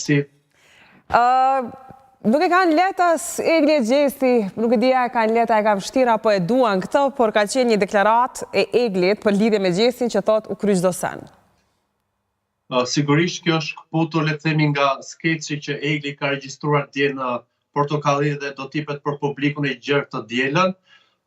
përgjithësi? Nuk e kanë letas Egli e Gjesti, nuk e dija e kanë leta e ka vështira, apo e duan këto, por ka qenë një deklarat e Eglit për lidhje me Gjestin që thot u kryq çdo sen. Sigurisht kjo është kputur, le të themi, nga skeçi që Egli ka regjistruar dje në Portokalli dhe do tipet për publikun e gjerë të dielën.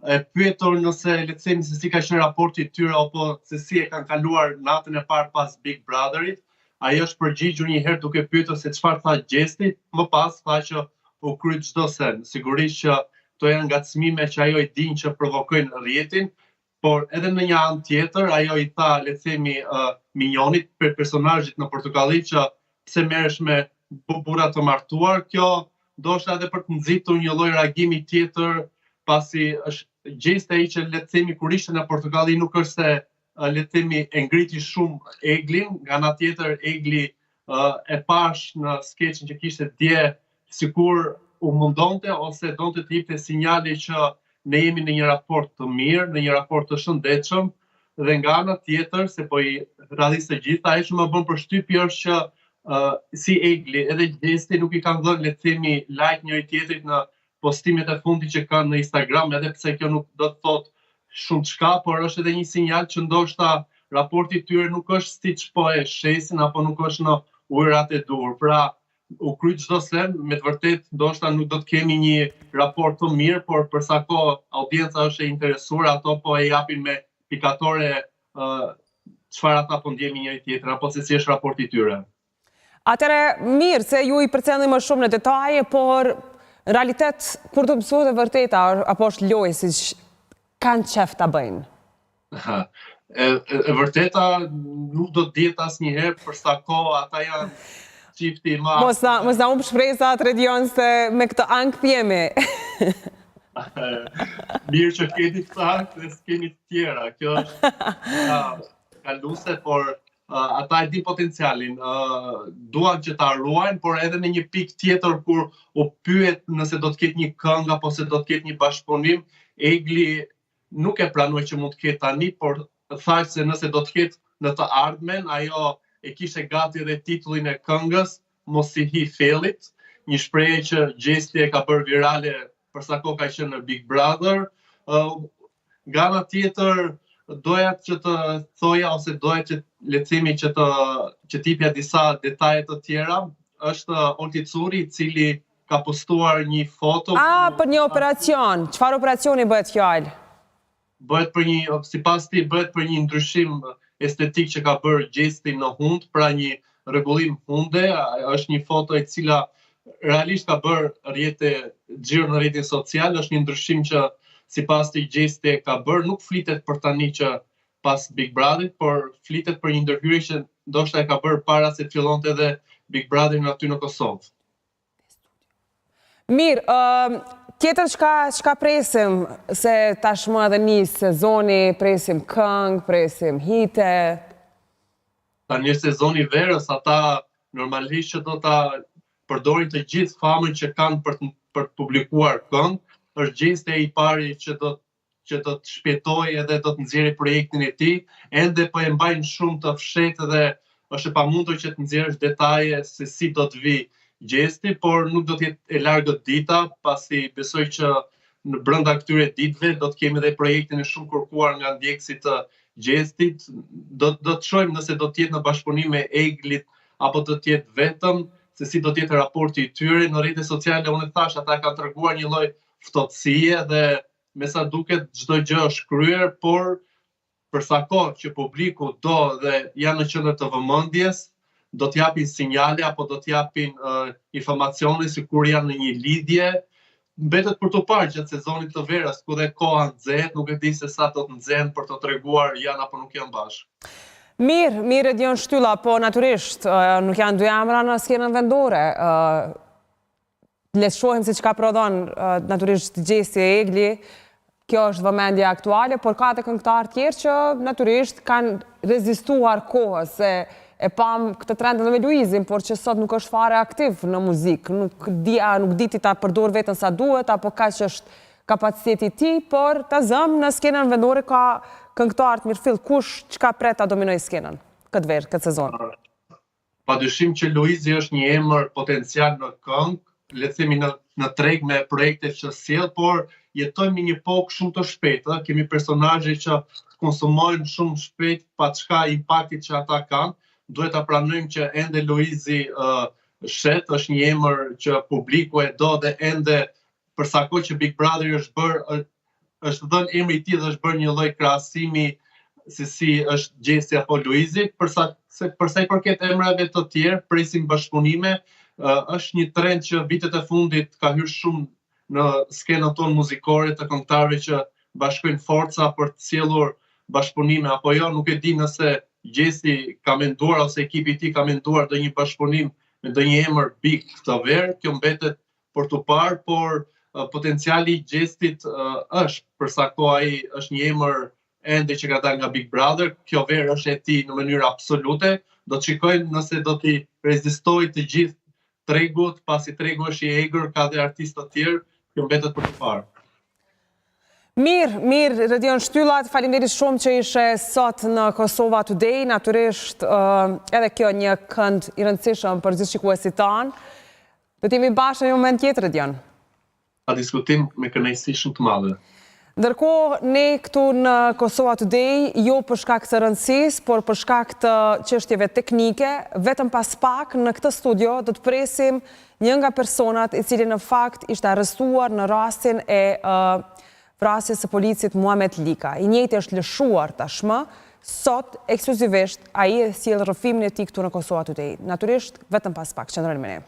E pyetur nëse, le të themi, se si ka qenë raporti i tyre apo se si e kanë kaluar natën e parë pas Big Brotherit. Ai është përgjigjur një herë duke pyetur se çfarë tha Gjesti, më pas tha që u kryq çdo sen. Sigurisht që to janë ngacmime që ajo i din që provokojnë rrjetin, por edhe në një anë tjetër ajo i tha, le të themi, Minjonit, për personazhit në Portokalli, që pse merresh me burra të martuar. Kjo ndoshta edhe për të nxitur një lloj reagimi tjetër, pasi është Gjesti ai që, le të themi, kur ishte në Portokalli nuk është se le të themi e ngriti shumë Eglin, nga ana tjetër Egli e pash në skeçin që kishte dje sikur u mundonte ose donte të jepte sinjale që ne jemi në një raport të mirë, në një raport të shëndetshëm, dhe nga ana tjetër, se po i radhis të gjitha, ai që më bën përshtypje është që si Egli edhe Gjesti nuk i kanë dhënë, le të themi, like njëri tjetrit në postimet e fundit që kanë në Instagram, edhe pse kjo nuk do të thotë shumë çka, por është edhe një sinjal që ndoshta raporti i tyre nuk është siç po e shesin apo nuk është në ujërat e dur. Pra, u kryq çdo sen, me të vërtetë ndoshta nuk do të kemi një raport të mirë, por për sa kohë audienca është e interesuar, ato po e japin me pikatore çfarë ata po ndjejnë njëri tjetrin apo se si është raporti i tyre. Atëre, mirë se ju i përcjellni më shumë në detaje, por në realitet kur të mësohet e vërteta apo është lojë siç kanë qef ta bëjnë? E vërteta nuk do të dihet asnjëherë për sa kohë ata janë çifti i madh. Mos na humb shpresa Redion se me këtë ankth jemi. Mirë që keni këtë ankth dhe s'keni të tjera. Kjo është kaluese, por ata e din potencialin. Duan që ta ruajnë, por edhe në një pikë tjetër kur u pyet nëse do të ketë një këngë apo se do të ketë një bashkëpunim, Egli nuk e pranoj që mund të ketë tani, por thaj se nëse do të ketë në të ardhmen, ajo e kishte gati edhe titullin e këngës, Mos i hi fellit, një shprehje që Gjesti e ka bërë virale për sa kohë ka qenë në Big Brother. Nga ana tjetër, doja që të thoja ose doja që le të themi që t'japja disa detaje të tjera. Është Olti Curi, i cili ka postuar një foto. Për një operacion. Çfarë operacioni bëhet fjalë? Bëhet për një, sipas tij, bëhet për një ndryshim estetik që ka bërë Gjesti në hund, pra një rregullim hunde. Është një foto e cila realisht ka bërë xhiro në rrjetin social, është një ndryshim që sipas tij Gjesti e ka bërë. Nuk flitet për tani që pas Big Brotherit, por flitet për një ndërhyrje që ndoshta e ka bërë para se të fillonte edhe Big Brotheri aty në Kosovë. Mirë, tjetër çka presim, se tashmë edhe nis sezoni, presim këngë, presim hite. Tani është sezoni verës, ata normalisht që do ta përdorin të gjithë famën që kanë për të publikuar këngë. Është Gjesti i pari që do të shpjetojë edhe do të nxjerrë projektin e tij, ende po e mbajnë shumë të fshehtë dhe është e pamundur që të nxjerrësh detaje se si do të vi Gjesti, por nuk do të jetë e largët dita, pasi besoj që në brenda këtyre ditëve do të kemi edhe projektin e shumë kërkuar nga ndjekësit të Gjestit. Do të shohim nëse do të jetë në bashkëpunim me Eglit apo do të jetë vetëm, se si do të jetë raporti i tyre. Në rrjetet sociale unë thash, ata kanë treguar një lloj ftohtësie dhe me sa duket çdo gjë është kryer, por për sa kohë që publiku do dhe janë në qendër të vëmendjes, do të japin sinjale apo do të japin informacione sikur janë në një lidhje. Mbetet për të parë gjatë sezonit të verës, ku dhe koha nxehet, nuk e di se sa do të nxehen për të treguar janë apo nuk janë bashkë. Mirë Edion Shtylla, po natyrisht nuk janë dy emra në skenën vendore. Le të shohim se çka prodhon natyrisht Gjesti e Egli. Kjo është vëmendja aktuale, por ka të këngëtarë tjerë që natyrisht kanë rezistuar kohës, se e pam këtë trend edhe me Luizin, por që sot nuk është fare aktiv në muzikë. Nuk diti ta përdor vetën sa duhet, apo kaq është kapaciteti i tij, por ta zëm në skenën vendore ka këngëtarë të mirëfill. Kush çka pret ta dominojë skenën këtë sezon? Padyshim që Luizi është një emër potencial në këngë, le të themi në treg me projekte që sjell, por jetojmë në një kohë shumë të shpejtë, kemi personazhe që konsumojnë shumë shpejt pa çka impaktit që ata kanë. Duhet ta pranojmë që ende Luizi shet është një emër që publiku e do dhe ende për sa kohë që Big Brother është dhënë emri i tij dhe është bërë një lloj krahasimi se si është Gjesi apo Luizi, përsa i përket emrave të tjerë, presim bashkëpunime, është një trend që vitet e fundit ka hyrë shumë në skenën tonë muzikore të këngëtarëve që bashkojnë forca për të sjellur bashkëpunime apo jo, nuk e di nëse Gjesi ka menduar ose ekipi i tij ka menduar ndonjë bashkëpunim me ndonjë emër big të verë, kjo mbetet për të parë, por potenciali i Gjesit është, përsa kohë ai është një emër ende që ka dalë nga Big Brother, kjo verë është e tij në mënyrë absolute, do të shikojmë nëse do t'i rezistojë të gjithë tregut, pasi tregu është i egër, ka dhe artistë të tjerë, kjo mbetet për të parë. Mirë, Redion Shtyllat, faleminderit shumë që ishe sot në Kosova Today, natyrisht edhe kjo një kënd i rëndësishëm për gjithë shikuesit tanë. Do t'jemi bashkë në një moment tjetër, Redion. A diskutim me kënaqësi shumë të madhe. Ndërkohë, ne këtu në Kosova Today, jo për shkak të rëndësisë, por për shkak të çështjeve teknike, vetëm pas pak në këtë studio do të presim një nga personat i cili në fakt ishte arrestuar në rastin e vrasjes së policit Muhamet Lika. I njëjti është lëshuar tashmë, sot ekskluzivisht ai e sjell rrëfimin e tij këtu në Kosova Today. Natyrisht vetëm pas pak, qëndroni me ne.